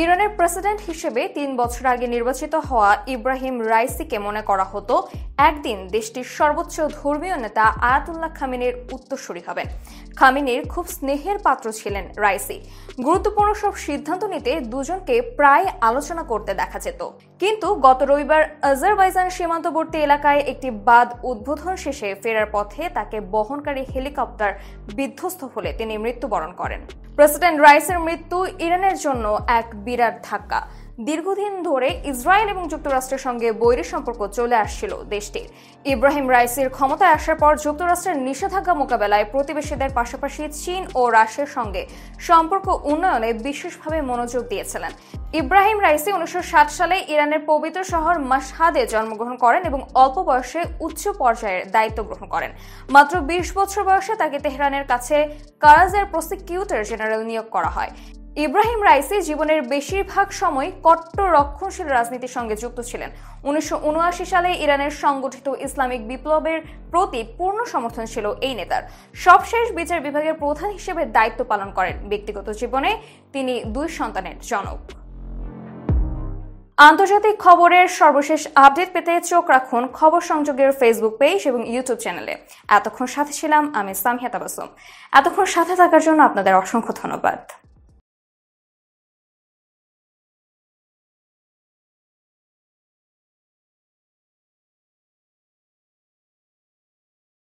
ইরানের প্রেসিডেন্ট হিসেবে ৩ বছর আগে নির্বাচিত হওয়া ইব্রাহিম রাইসিকে মনে করা হতো একদিন দেশটির সর্বোচ্চ ধর্মীয় নেতা আয়াতুল্লাহ খামেনির উত্তরসূরি হবেন। খামেনির খুব স্নেহের পাত্র ছিলেন রাইসি। গুরুত্বপূর্ণ সব সিদ্ধান্ত নিতে দুজনকে প্রায় আলোচনা করতে দেখা যেত। কিন্তু গত রবিবার আজারবাইজান সীমান্তবর্তী এলাকায় একটি বাঁধ উদ্বোধন শেষে ফেরার পথে তাকে বহনকারী হেলিকপ্টার বিধ্বস্ত হলে তিনি মৃত্যুবরণ করেন। প্রেসিডেন্ট রাইসের মৃত্যু ইরানের জন্য এক বিরাট ধাক্কা। দীর্ঘদিন ধরে ইসরায়েল এবং যুক্তরাষ্ট্রের সঙ্গে বৈরী সম্পর্ক চলে আসছিল দেশটির। ইব্রাহিম রাইসির ক্ষমতায় আসার পর যুক্তরাষ্ট্রের নিষেধাজ্ঞা মোকাবেলায় প্রতিবেশীদের পাশাপাশি চীন ও রাশিয়ার সঙ্গে সম্পর্ক উন্নয়নে বিশেষভাবে মনোযোগ দিয়েছিলেন। ইব্রাহিম রাইসি 1960 সালে ইরানের পবিত্র শহর মাশহাদে জন্মগ্রহণ করেন এবং অল্প বয়সে উচ্চ পর্যায়ের দায়িত্ব গ্রহণ করেন। মাত্র 20 বছর বয়সে তাকে তেহরানের কাছে কারাজের প্রসিকিউটর জেনারেল নিয়োগ করা হয়। ইব্রাহিম রাইসি জীবনের বেশিরভাগ সময় কট্টর রক্ষণশীল রাজনীতির সঙ্গে যুক্ত ছিলেন। 1979 সালে ইরানের সংগঠিত ইসলামিক বিপ্লবের প্রতি পূর্ণ সমর্থন ছিল এই নেতার। সবশেষ বিচার বিভাগের প্রধান হিসেবে দায়িত্ব পালন করেন। ব্যক্তিগত জীবনে তিনি 2 সন্তানের জনক। আন্তর্জাতিক খবরের সর্বশেষ আপডেট পেতে চোখ রাখুন খবর সংযোগের ফেসবুক পেজ এবং ইউটিউব চ্যানেলে। এতক্ষণ সাথে ছিলাম আমি সামিয়া তাবাসসুম। এতক্ষণ সাথে থাকার জন্য আপনাদের অসংখ্য ধন্যবাদ।